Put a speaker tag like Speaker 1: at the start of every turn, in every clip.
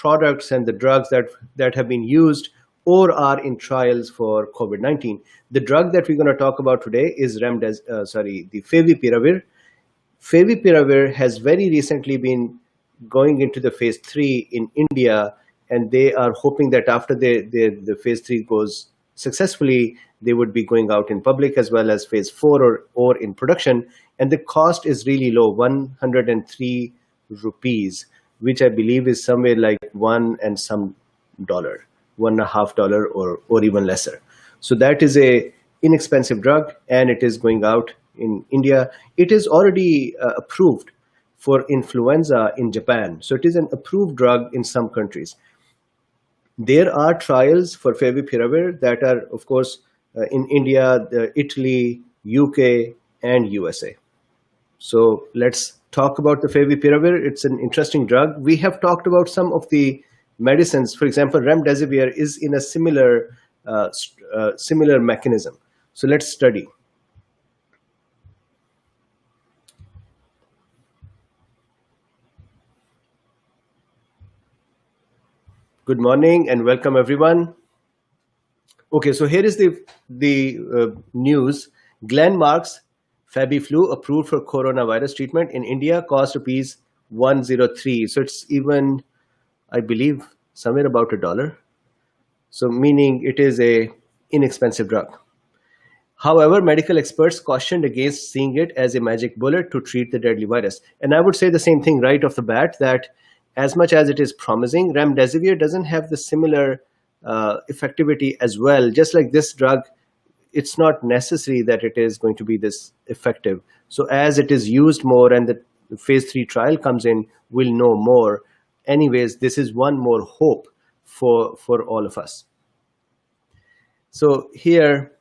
Speaker 1: products and the drugs that have been used or are in trials for COVID-19. The drug that we're going to talk about today is the Favipiravir. Favipiravir has very recently been going into the phase 3 in India, and they are hoping that after the phase 3 goes successfully, they would be going out in public as well as phase 4 or in production. And the cost is really low, 103 rupees, which I believe is somewhere like $1.5 or even lesser. So that is a inexpensive drug, and it is going out in India. It is already approved for influenza in Japan. So it is an approved drug in some countries. There are trials for Favipiravir that are, of course, in India, Italy, UK, and USA. So let's talk about the Favipiravir. It's an interesting drug. We have talked about some of the medicines. For example, remdesivir is in a similar mechanism. So let's study. Good morning and welcome everyone. Okay, so here is the news. Glenmark's FabiFlu approved for coronavirus treatment in India, cost rupees 103. So it's even, I believe, somewhere about $1. So meaning it is a inexpensive drug. However, medical experts cautioned against seeing it as a magic bullet to treat the deadly virus. And I would say the same thing right off the bat, that as much as it is promising, remdesivir doesn't have the similar effectivity as well. Just like this drug, it's not necessary that it is going to be this effective. So as it is used more and the phase 3 trial comes in, we'll know more. Anyways, this is one more hope for all of us. So here,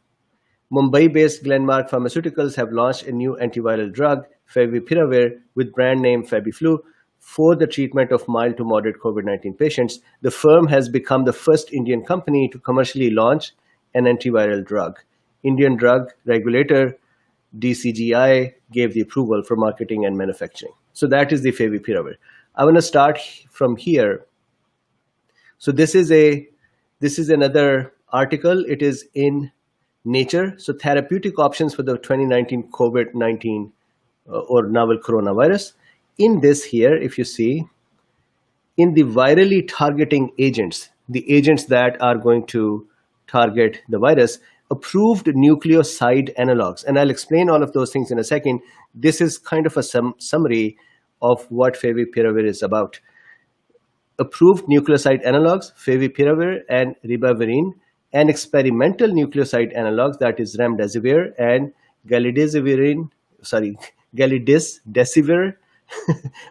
Speaker 1: Mumbai-based Glenmark Pharmaceuticals have launched a new antiviral drug, Favipiravir, with brand name FabiFlu, for the treatment of mild to moderate COVID-19 patients. The firm has become the first Indian company to commercially launch an antiviral drug. Indian drug regulator DCGI gave the approval for marketing and manufacturing. So that is the Favipiravir. I want to start from here. So this is another article. It is in Nature. So therapeutic options for the 2019 COVID-19 or novel coronavirus. In this here, if you see, in the virally targeting agents, the agents that are going to target the virus, approved nucleoside analogs. And I'll explain all of those things in a second. This is kind of a summary of what Favipiravir is about. Approved nucleoside analogs, Favipiravir and ribavirin, and experimental nucleoside analogs, that is remdesivir and galidesivir,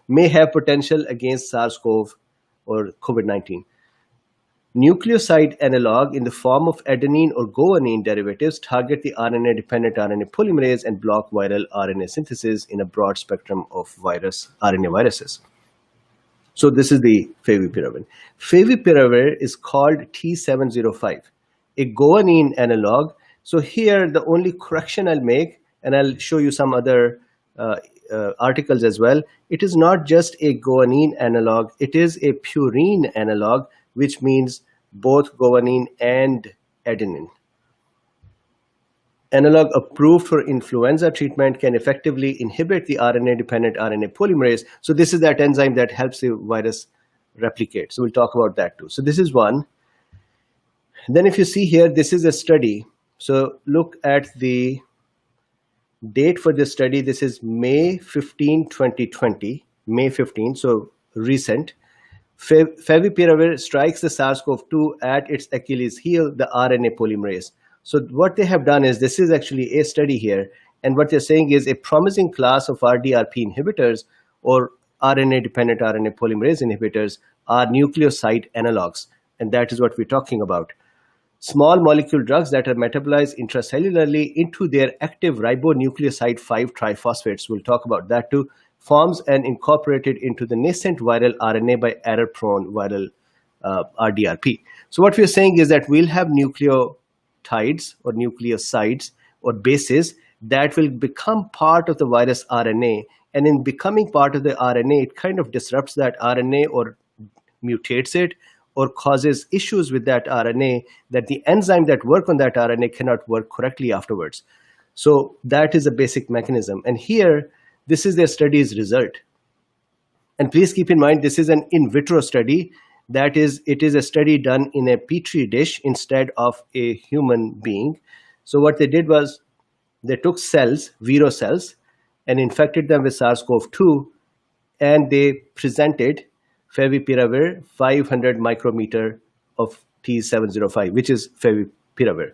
Speaker 1: may have potential against SARS-CoV or COVID-19. Nucleoside analog in the form of adenine or guanine derivatives target the RNA-dependent RNA polymerase and block viral RNA synthesis in a broad spectrum of RNA viruses. So this is the Favipiravir. Favipiravir is called T705, a guanine analog. So here the only correction I'll make, and I'll show you some other articles as well. It is not just a guanine analog, it is a purine analog, which means both guanine and adenine. Analog approved for influenza treatment can effectively inhibit the RNA-dependent RNA polymerase. So this is that enzyme that helps the virus replicate. So we'll talk about that too. So this is one. Then if you see here, this is a study. So look at the date for this study. This is May 15, 2020, May 15, so recent. Favipiravir strikes the SARS-CoV-2 at its Achilles heel, the RNA polymerase. So what they have done is, this is actually a study here, and what they're saying is a promising class of RdRp inhibitors or RNA-dependent RNA polymerase inhibitors are nucleoside analogs, and that is what we're talking about. Small molecule drugs that are metabolized intracellularly into their active ribonucleoside 5-triphosphates, we'll talk about that too, forms and incorporated into the nascent viral RNA by error-prone viral RdRp. So what we're saying is that we'll have nucleotides or nucleosides or bases that will become part of the virus RNA, and in becoming part of the RNA, it kind of disrupts that RNA or mutates it or causes issues with that RNA, that the enzyme that work on that RNA cannot work correctly afterwards. So that is a basic mechanism. And here, this is their study's result. And please keep in mind, this is an in vitro study. That is, it is a study done in a petri dish instead of a human being. So what they did was they took cells, viro cells, and infected them with SARS-CoV-2, and they presented Favipiravir 500 micrometer of T705, which is Favipiravir,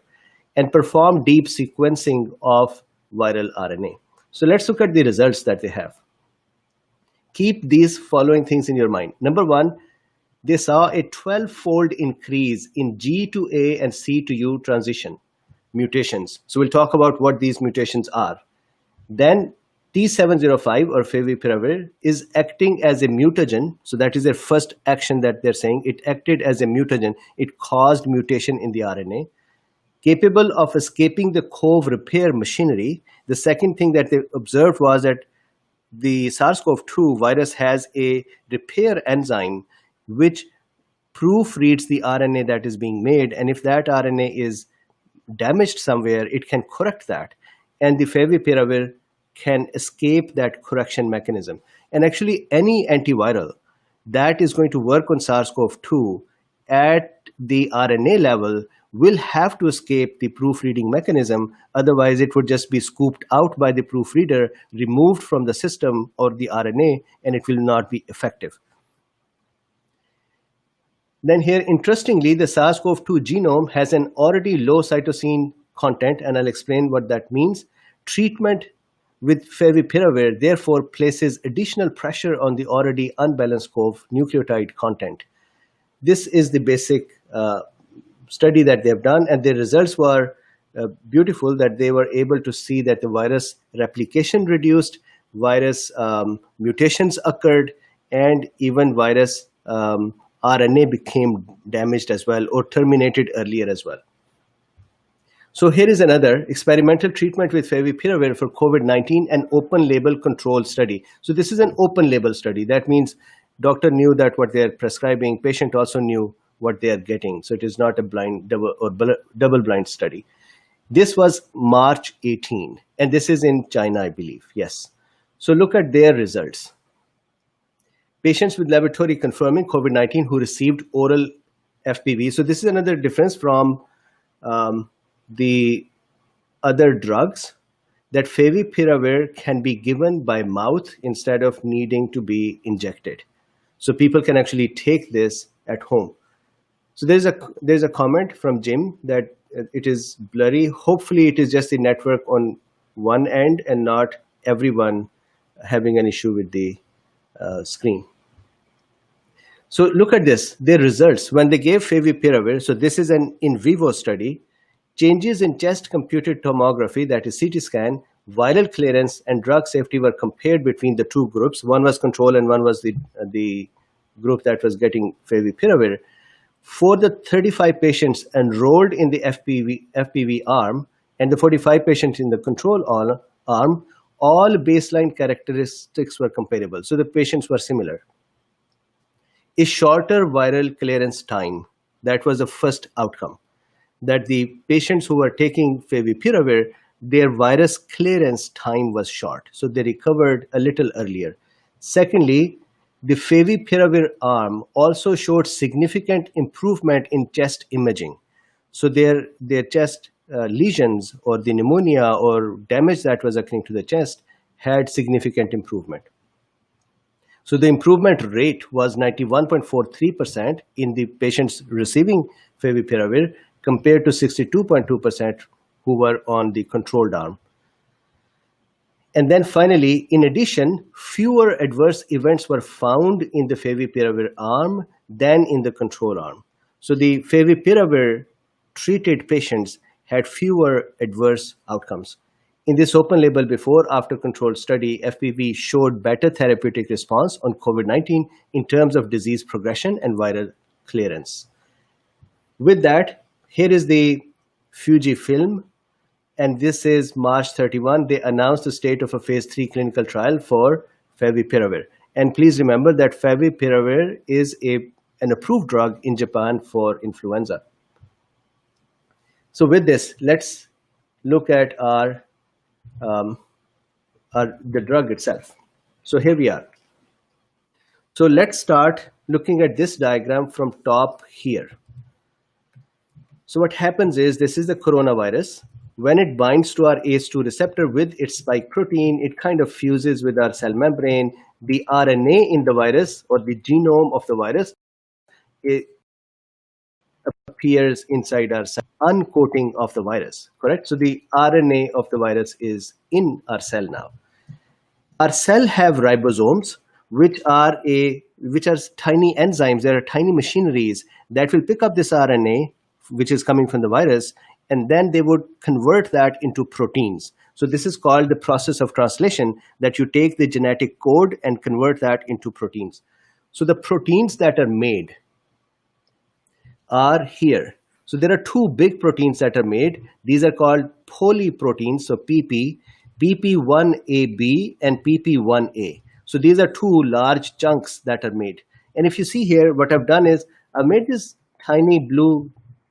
Speaker 1: and performed deep sequencing of viral RNA. So let's look at the results that they have. Keep these following things in your mind. Number one, they saw a 12-fold increase in G to A and C to U transition mutations. So we'll talk about what these mutations are. Then T705 or Favipiravir is acting as a mutagen. So that is their first action that they're saying. It acted as a mutagen. It caused mutation in the RNA. Capable of escaping the CoV repair machinery. The second thing that they observed was that the SARS-CoV-2 virus has a repair enzyme which proofreads the RNA that is being made. And if that RNA is damaged somewhere, it can correct that. And the Favipiravir can escape that correction mechanism. And actually, any antiviral that is going to work on SARS-CoV-2 at the RNA level will have to escape the proofreading mechanism. Otherwise, it would just be scooped out by the proofreader, removed from the system or the RNA, and it will not be effective. Then here, interestingly, the SARS-CoV-2 genome has an already low cytosine content, and I'll explain what that means. Treatment with Favipiravir, therefore, places additional pressure on the already unbalanced CoV nucleotide content. This is the basic study that they've done, and the results were beautiful, that they were able to see that the virus replication reduced, virus mutations occurred, and even virus RNA became damaged as well or terminated earlier as well. So here is another experimental treatment with Favipiravir for COVID-19, an open label control study. So this is an open label study. That means doctor knew that what they are prescribing, patient also knew what they are getting. So it is not a blind double blind study. This was March 18, and this is in China, I believe. Yes. So look at their results. Patients with laboratory confirming COVID-19 who received oral FPV. So this is another difference from the other drugs, that Favipiravir can be given by mouth instead of needing to be injected. So people can actually take this at home. So there's a comment from Jim that it is blurry. Hopefully it is just the network on one end and not everyone having an issue with the screen. So look at this, their results. When they gave Favipiravir, so this is an in vivo study, changes in chest computed tomography, that is CT scan, viral clearance, and drug safety were compared between the two groups. One was control and one was the group that was getting Favipiravir. For the 35 patients enrolled in the FPV arm and the 45 patients in the control arm, all baseline characteristics were comparable. So the patients were similar. A shorter viral clearance time, that was the first outcome. That the patients who were taking Favipiravir, their virus clearance time was short. So they recovered a little earlier. Secondly, the Favipiravir arm also showed significant improvement in chest imaging. So their chest lesions or the pneumonia or damage that was occurring to the chest had significant improvement. So the improvement rate was 91.43% in the patients receiving Favipiravir compared to 62.2% who were on the controlled arm. And then finally, in addition, fewer adverse events were found in the Favipiravir arm than in the control arm. So the Favipiravir treated patients had fewer adverse outcomes. In this open label before-after controlled study, FPV showed better therapeutic response on COVID-19 in terms of disease progression and viral clearance. With that, here is the Fujifilm, and this is March 31. They announced the state of a phase 3 clinical trial for Favipiravir. And please remember that Favipiravir is a an approved drug in Japan for influenza. So with this, let's look at the drug itself. So here we are. So let's start looking at this diagram from top here. So what happens is, this is the coronavirus. When it binds to our ACE2 receptor with its spike protein, it kind of fuses with our cell membrane. The RNA in the virus, or the genome of the virus, it appears inside our cell, uncoating of the virus, correct? So the RNA of the virus is in our cell now. Our cell have ribosomes, which are tiny enzymes. There are tiny machineries that will pick up this RNA, which is coming from the virus, and then they would convert that into proteins. So this is called the process of translation, that you take the genetic code and convert that into proteins. So the proteins that are made are here. So there are two big proteins that are made. These are called polyproteins, so PP1AB and PP1A. So these are two large chunks that are made. And if you see here, what I've done is I've made these tiny blue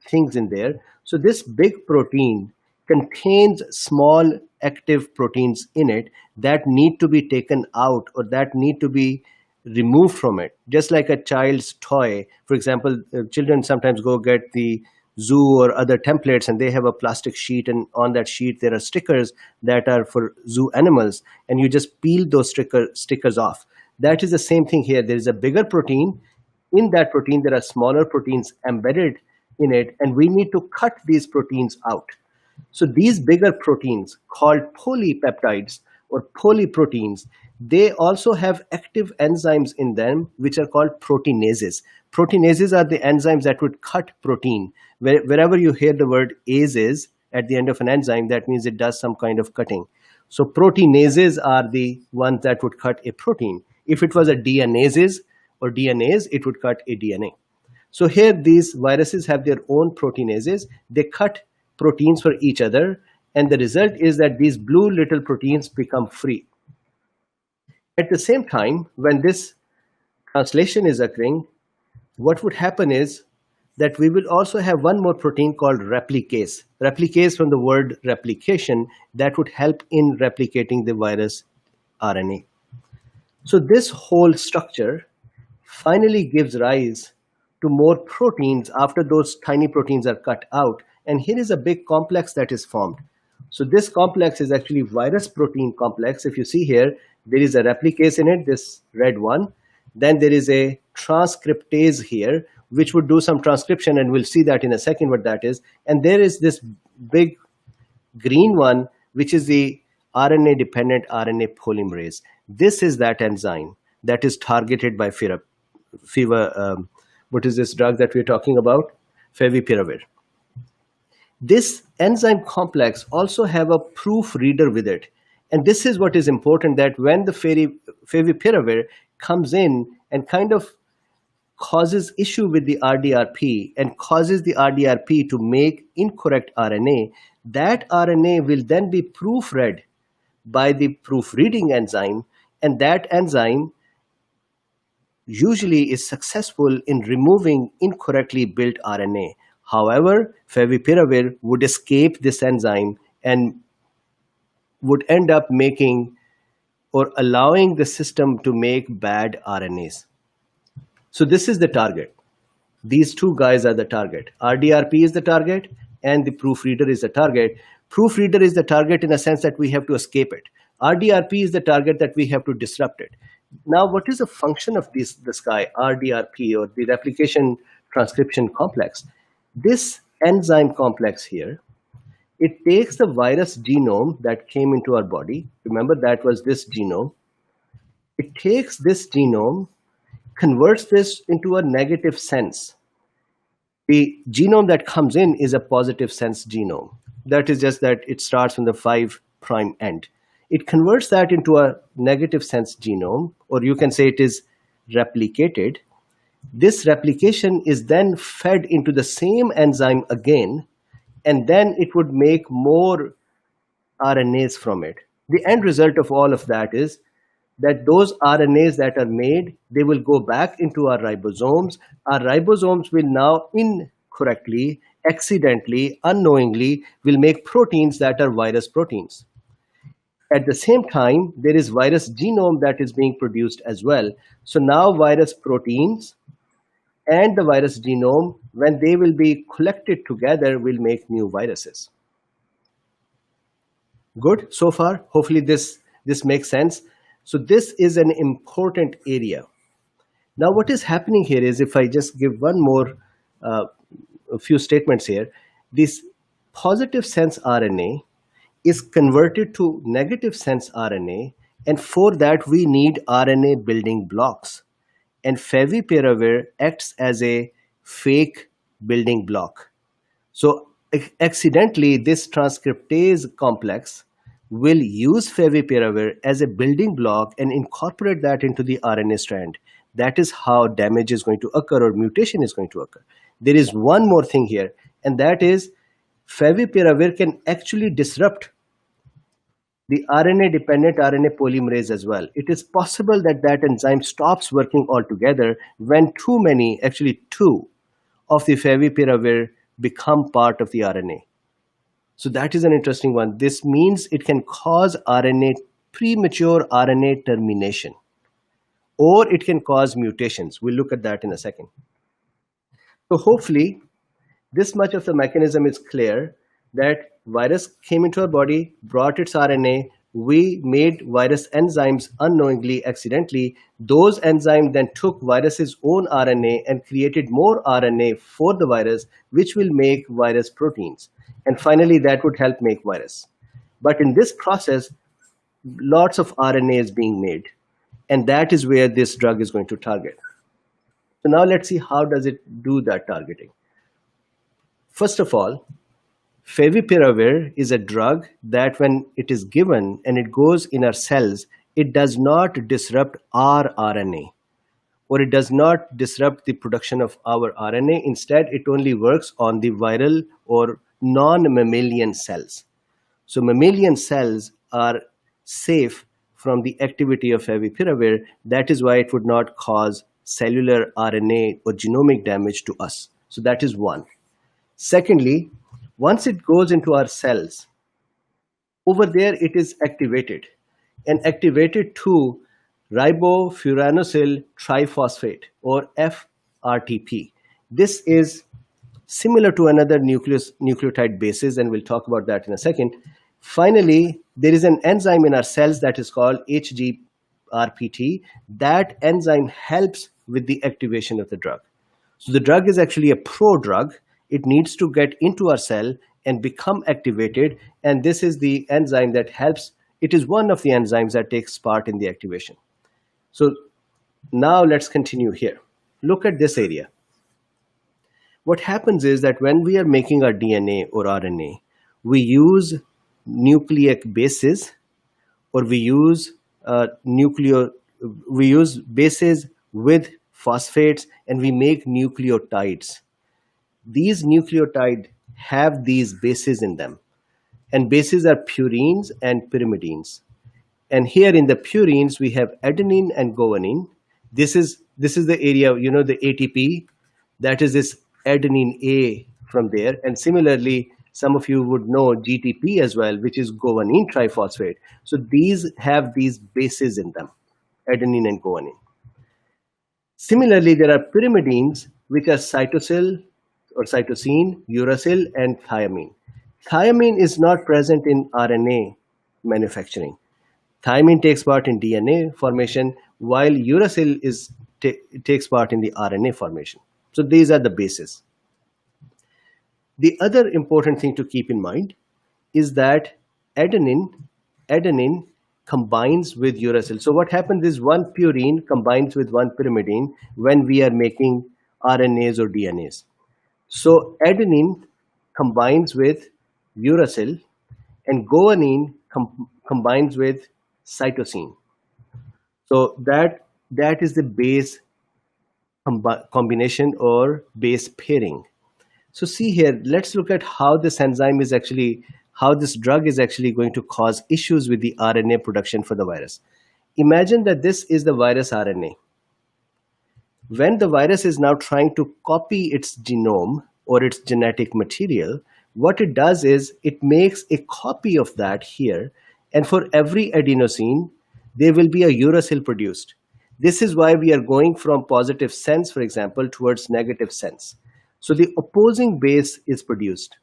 Speaker 1: things in there. So this big protein contains small active proteins in it that need to be taken out, or that need to be removed from it. Just like a child's toy. For example, children sometimes go get the zoo or other templates, and they have a plastic sheet, and on that sheet there are stickers that are for zoo animals, and you just peel those stickers off. That is the same thing here. There is a bigger protein. In that protein, there are smaller proteins embedded in it, and we need to cut these proteins out. So these bigger proteins, called polypeptides or polyproteins, they also have active enzymes in them, which are called proteinases. Proteinases are the enzymes that would cut protein. Wherever you hear the word ases at the end of an enzyme, that means it does some kind of cutting. So proteinases are the ones that would cut a protein. If it was a DNases or DNase, it would cut a DNA. So here these viruses have their own proteinases. They cut proteins for each other, and the result is that these blue little proteins become free. At the same time, when this translation is occurring, what would happen is that we will also have one more protein called replicase. Replicase, from the word replication, that would help in replicating the virus RNA. So this whole structure finally gives rise to more proteins after those tiny proteins are cut out. And here is a big complex that is formed. So this complex is actually virus protein complex. If you see here, there is a replicase in it, this red one. Then there is a transcriptase here, which would do some transcription, and we'll see that in a second what that is. And there is this big green one, which is the RNA-dependent RNA polymerase. This is that enzyme that is targeted by what is this drug that we're talking about? Favipiravir. This enzyme complex also have a proof reader with it. And this is what is important, that when the Favipiravir comes in and kind of causes issue with the RdRp and causes the RdRp to make incorrect RNA, that RNA will then be proofread by the proofreading enzyme, and that enzyme usually is successful in removing incorrectly built RNA. However, Favipiravir would escape this enzyme and would end up making or allowing the system to make bad RNAs. So this is the target. These two guys are the target. RdRp is the target, and the proofreader is the target. Proofreader is the target in a sense that we have to escape it. RdRp is the target that we have to disrupt it. Now, what is the function of this guy, RdRp, or the replication transcription complex? This enzyme complex here, it takes the virus genome that came into our body. Remember, that was this genome. It takes this genome, converts this into a negative sense. The genome that comes in is a positive sense genome. That is just that it starts from the 5' end. It converts that into a negative sense genome, or you can say it is replicated. This replication is then fed into the same enzyme again, and then it would make more RNAs from it. The end result of all of that is that those RNAs that are made, they will go back into our ribosomes. Our ribosomes will now incorrectly, accidentally, unknowingly, will make proteins that are virus proteins. At the same time, there is virus genome that is being produced as well. So now virus proteins and the virus genome, when they will be collected together, will make new viruses. Good so far? Hopefully this makes sense. So this is an important area. Now what is happening here is, if I just give one more a few statements here, this positive sense RNA is converted to negative sense RNA, and for that we need RNA building blocks. And Favipiravir acts as a fake building block. So accidentally, this transcriptase complex will use Favipiravir as a building block and incorporate that into the RNA strand. That is how damage is going to occur, or mutation is going to occur. There is one more thing here, and that is Favipiravir can actually disrupt the RNA-dependent RNA polymerase as well. It is possible that that enzyme stops working altogether when too many, actually two, of the Favipiravir become part of the RNA. So that is an interesting one. This means it can cause premature RNA termination, or it can cause mutations. We'll look at that in a second. So hopefully this much of the mechanism is clear, that virus came into our body, brought its RNA, we made virus enzymes unknowingly, accidentally. Those enzymes then took virus's own RNA and created more RNA for the virus, which will make virus proteins. And finally, that would help make virus. But in this process, lots of RNA is being made. And that is where this drug is going to target. So now let's see, how does it do that targeting? First of all, Favipiravir is a drug that when it is given and it goes in our cells, it does not disrupt our RNA, or it does not disrupt the production of our RNA. Instead, it only works on the viral or non-mammalian cells. So mammalian cells are safe from the activity of Favipiravir. That is why it would not cause cellular RNA or genomic damage to us. So that is one. Secondly, once it goes into our cells, over there it is activated, and activated to ribofuranosyl triphosphate, or FRTP. This is similar to another nucleotide bases, and we'll talk about that in a second. Finally, there is an enzyme in our cells that is called HDRPT. That enzyme helps with the activation of the drug. So the drug is actually a pro-drug. It needs to get into our cell and become activated, and this is the enzyme that helps. It is one of the enzymes that takes part in the activation. So now let's continue here. Look at this area. What happens is that when we are making our DNA or RNA, we use nucleic bases, or we use bases with phosphates, and we make nucleotides. These nucleotides have these bases in them, and bases are purines and pyrimidines. And here in the purines, we have adenine and guanine. This is the area, the ATP, that is this adenine A from there. And similarly, some of you would know GTP as well, which is guanine triphosphate. So these have these bases in them, adenine and guanine. Similarly, there are pyrimidines, which are cytosine, uracil, and thiamine. Thiamine is not present in RNA manufacturing. Thiamine takes part in DNA formation, while uracil takes part in the RNA formation. So these are the bases. The other important thing to keep in mind is that adenine combines with uracil. So what happens is one purine combines with one pyrimidine when we are making RNAs or DNAs. So adenine combines with uracil, and guanine combines with cytosine. So that is the base combination or base pairing. So see here, let's look at how this drug is actually going to cause issues with the RNA production for the virus. imagine that this is the virus RNA. When the virus is now trying to copy its genome or its genetic material, what it does is it makes a copy of that here, and for every adenosine, there will be a uracil produced. This is why we are going from positive sense, for example, towards negative sense. So the opposing base is produced.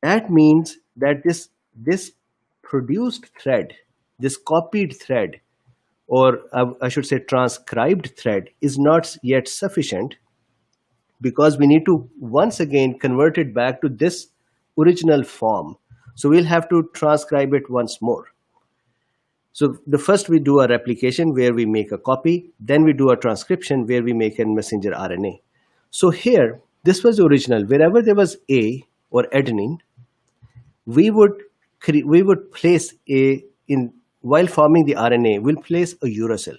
Speaker 1: That means that this produced thread, this copied thread, or I should say transcribed thread, is not yet sufficient, because we need to once again convert it back to this original form. So we'll have to transcribe it once more. So the first we do a replication where we make a copy, then we do a transcription where we make a messenger RNA. So here, this was original. Wherever there was A or adenine, we would place while forming the RNA, we'll place a uracil.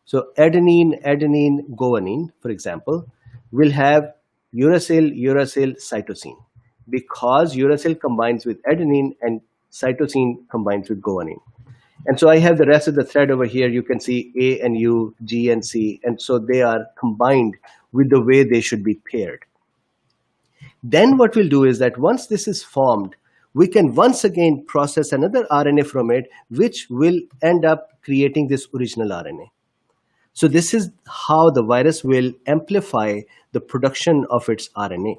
Speaker 1: So adenine, guanine, for example, will have uracil, cytosine, because uracil combines with adenine and cytosine combines with guanine. And so I have the rest of the thread over here. You can see A and U, G and C, and so they are combined with the way they should be paired. Then what we'll do is that once this is formed, we can once again process another RNA from it, which will end up creating this original RNA. So this is how the virus will amplify the production of its RNA.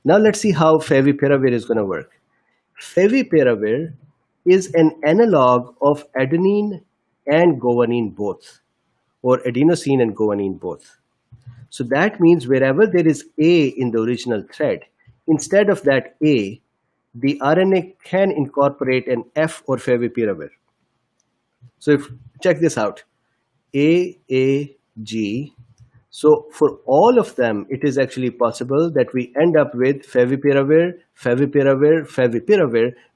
Speaker 1: Now let's see how Favipiravir is going to work. Favipiravir is an analog of adenine and guanine both, or adenosine and guanine both. So that means wherever there is A in the original thread, instead of that A, the RNA can incorporate an F or Favipiravir. So check this out, A, G. So for all of them, it is actually possible that we end up with Favipiravir,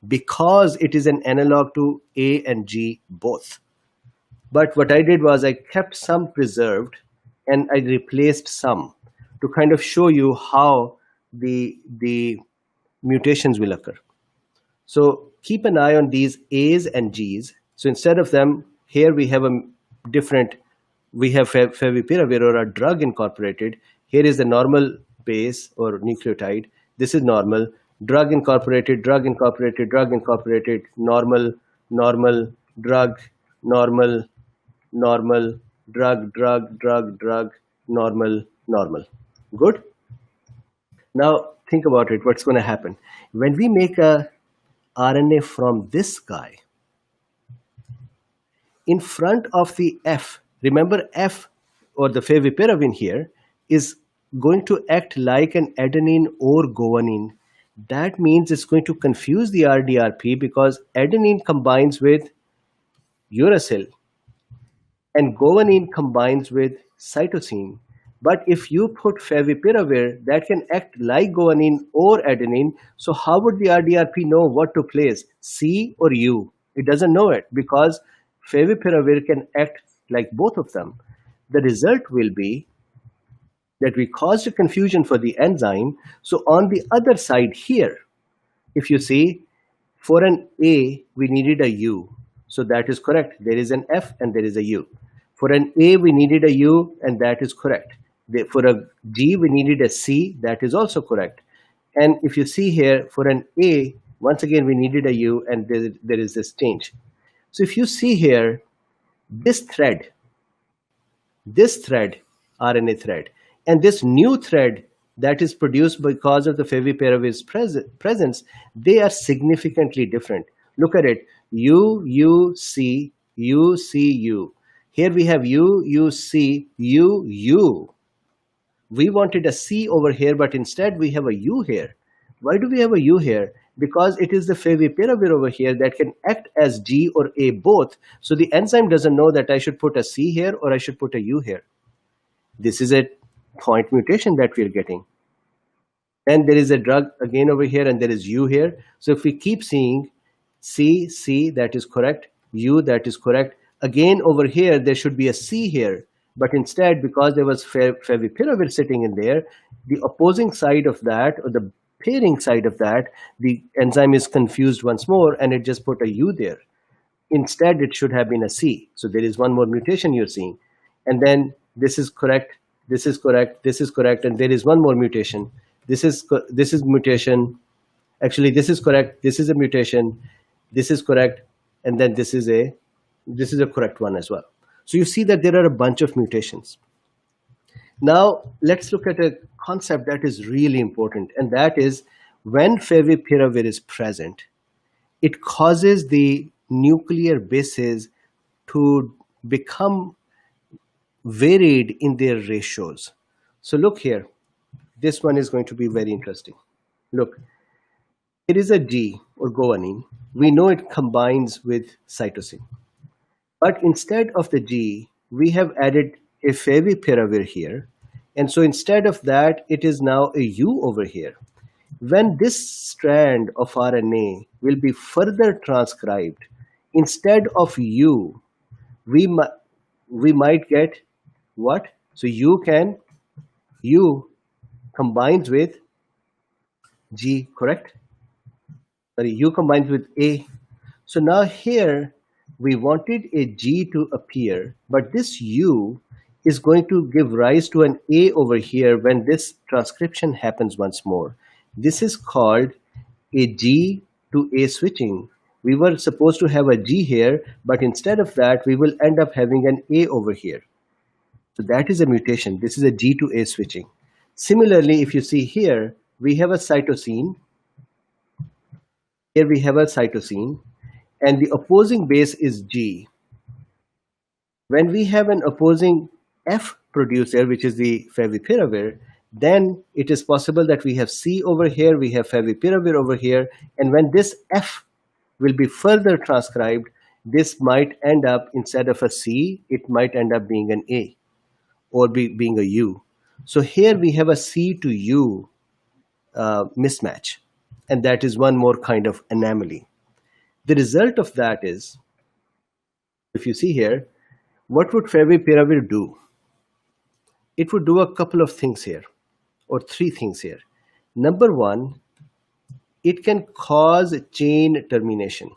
Speaker 1: because it is an analog to A and G both. But what I did was I kept some preserved and I replaced some to kind of show you how the mutations will occur. So keep an eye on these A's and G's. So instead of them, here we have Favipiravir or a drug incorporated. Here is the normal base or nucleotide. This is normal. Drug incorporated, normal, drug, normal, drug, normal. Good? Now think about it, what's going to happen. When we make a RNA from this guy, in front of the F, remember F or the favipiravir here is going to act like an adenine or guanine. That means it's going to confuse the RdRp because adenine combines with uracil and guanine combines with cytosine. But if you put favipiravir, that can act like guanine or adenine. So how would the RdRp know what to place, C or U? It doesn't know it because favipiravir can act like both of them. The result will be that we caused a confusion for the enzyme. So on the other side here, if you see, for an A, we needed a U. So that is correct. There is an F and there is a U. For an A, we needed a U and that is correct. For a G, we needed a C. That is also correct. And if you see here, for an A, once again, we needed a U and there is this change. So if you see here, this thread, RNA thread, and this new thread that is produced because of the favipiravir's presence, they are significantly different. Look at it, U, C, U. Here we have U, C, U. We wanted a C over here, but instead we have a U here. Why do we have a U here? Because it is the favipiravir over here that can act as G or A both. So the enzyme doesn't know that I should put a C here or I should put a U here. This is a point mutation that we're getting. And there is a drug again over here and there is U here. So if we keep seeing C, that is correct. U, that is correct. Again over here, there should be a C here. But instead, because there was favipiravir sitting in there, the opposing side of that, or the pairing side of that, the enzyme is confused once more and it just put a U there. Instead, it should have been a C. So there is one more mutation you're seeing. And then this is correct, this is correct, this is correct, and there is one more mutation. This is mutation. Actually, this is correct, this is a mutation, this is correct, and then this is a correct one as well. So you see that there are a bunch of mutations. Now, let's look at a concept that is really important, and that is when favipiravir is present, it causes the nuclear bases to become varied in their ratios. So look here, this one is going to be very interesting. Look, it is a G or guanine. We know it combines with cytosine. But instead of the G, we have added a favipiravir here. And so instead of that, it is now a U over here. When this strand of RNA will be further transcribed, instead of U, we might get what? So U combines with G, correct? Sorry, U combines with A. So now here we wanted a G to appear, but this U is going to give rise to an A over here when this transcription happens once more. This is called a G to A switching. We were supposed to have a G here, but instead of that, we will end up having an A over here. So that is a mutation. This is a G to A switching. Similarly, if you see here, we have a cytosine. Here we have a cytosine, and the opposing base is G. When we have an opposing F producer, which is the favipiravir, then it is possible that we have C over here, we have favipiravir over here, and when this F will be further transcribed, this might end up, instead of a C, it might end up being an A or being a U. So here we have a C to U mismatch, and that is one more kind of anomaly. The result of that is, if you see here, what would favipiravir do? It would do a couple of things here, or three things here. Number one, it can cause chain termination.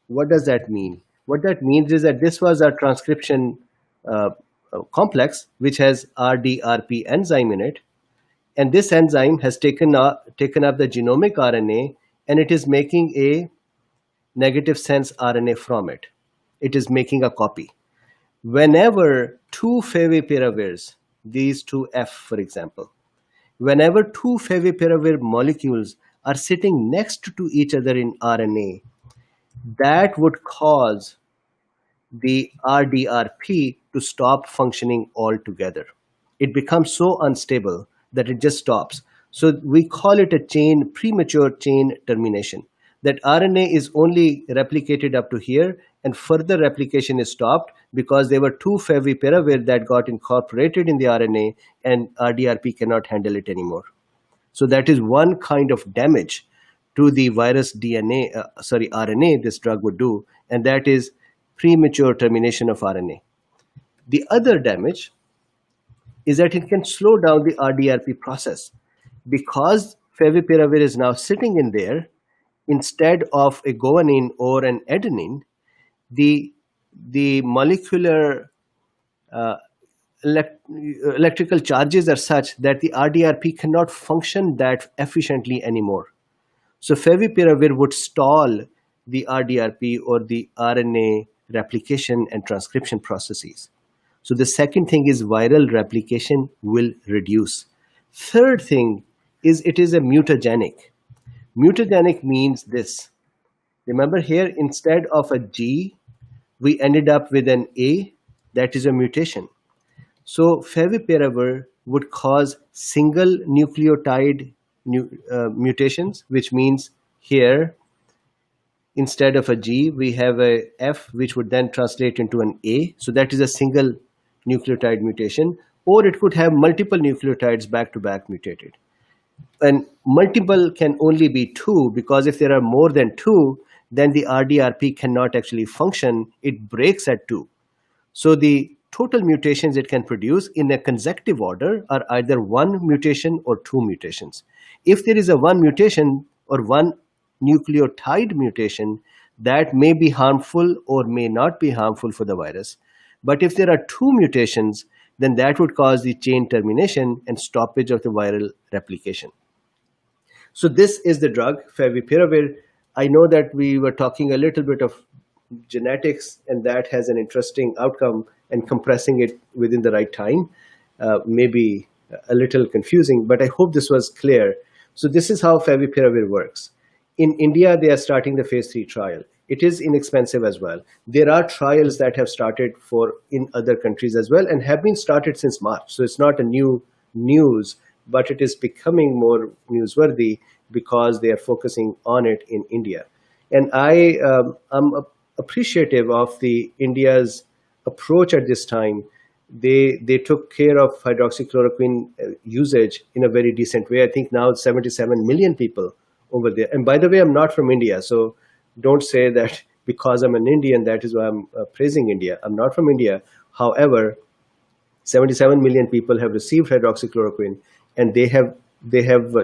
Speaker 1: What does that mean? What that means is that this was our transcription complex, which has RdRp enzyme in it. And this enzyme has taken up the genomic RNA, and it is making a negative sense RNA from it. It is making a copy. Whenever two favipiravirs, these two F, for example, whenever two favipiravir molecules are sitting next to each other in RNA, that would cause the RdRp to stop functioning altogether. It becomes so unstable that it just stops. So we call it a premature chain termination. That RNA is only replicated up to here, and further replication is stopped because there were two favipiravir that got incorporated in the RNA, and RdRp cannot handle it anymore. So that is one kind of damage to the virus RNA this drug would do, and that is premature termination of RNA. The other damage is that it can slow down the RdRp process. Because favipiravir is now sitting in there, instead of a guanine or an adenine, the molecular electrical charges are such that the RdRp cannot function that efficiently anymore. So favipiravir would stall the RdRp or the RNA replication and transcription processes. So the second thing is viral replication will reduce. Third thing is it is a mutagenic. Mutagenic means this. Remember here, instead of a G, we ended up with an A. That is a mutation. So favipiravir would cause single nucleotide mutations, which means here, instead of a G, we have a F, which would then translate into an A. So that is a single nucleotide mutation, or it could have multiple nucleotides back-to-back mutated. And multiple can only be two, because if there are more than two, then the RdRp cannot actually function. It breaks at two. So the total mutations it can produce in a consecutive order are either one mutation or two mutations. If there is a one mutation or one nucleotide mutation, that may be harmful or may not be harmful for the virus. But if there are two mutations, then that would cause the chain termination and stoppage of the viral replication. So this is the drug, Favipiravir. I know that we were talking a little bit of genetics, and that has an interesting outcome, and compressing it within the right time may be a little confusing, but I hope this was clear. So this is how Favipiravir works. In India, they are starting the phase 3 trial. It is inexpensive as well. There are trials that have started in other countries as well and have been started since March. So it's not a new news, but it is becoming more newsworthy because they are focusing on it in India. And I am appreciative of the India's approach at this time. They took care of hydroxychloroquine usage in a very decent way. I think now 77 million people over there. And by the way, I'm not from India, so don't say that because I'm an Indian, that is why I'm praising India. I'm not from India. However, 77 million people have received hydroxychloroquine, and they have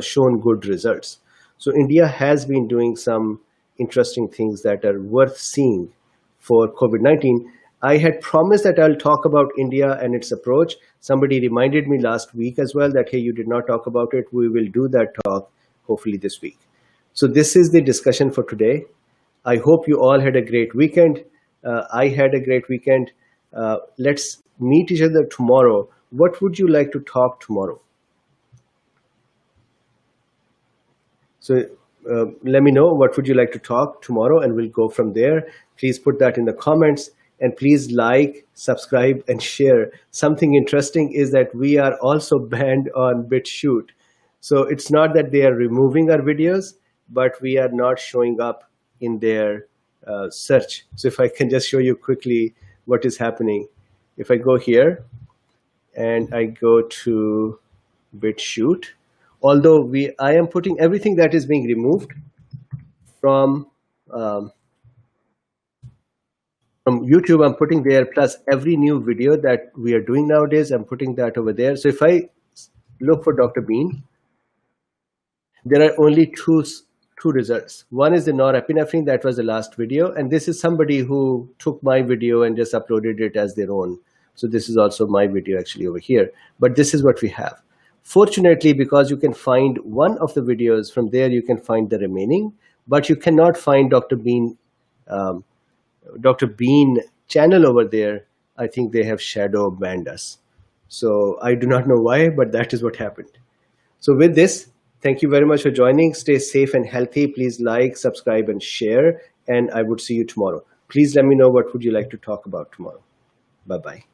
Speaker 1: shown good results. So India has been doing some interesting things that are worth seeing for COVID-19. I had promised that I'll talk about India and its approach. Somebody reminded me last week as well that, hey, you did not talk about it. We will do that talk hopefully this week. So this is the discussion for today. I hope you all had a great weekend. I had a great weekend. Let's meet each other tomorrow. What would you like to talk tomorrow? So let me know what would you like to talk tomorrow, and we'll go from there. Please put that in the comments, and please like, subscribe, and share. Something interesting is that we are also banned on BitChute. So it's not that they are removing our videos, but we are not showing up in their search. So if I can just show you quickly what is happening. If I go here and I go to BitChute, although I am putting everything that is being removed from YouTube, I'm putting there, plus every new video that we are doing nowadays, I'm putting that over there. So if I look for Drbeen, there are only two results. One is the norepinephrine, that was the last video, and this is somebody who took my video and just uploaded it as their own. So this is also my video actually over here, but this is what we have. Fortunately, because you can find one of the videos from there, you can find the remaining, but you cannot find Dr. Bean channel over there. I think they have shadow banned us. So I do not know why, but that is what happened. So with this, thank you very much for joining. Stay safe and healthy. Please like, subscribe, and share. And I would see you tomorrow. Please let me know what would you like to talk about tomorrow. Bye-bye.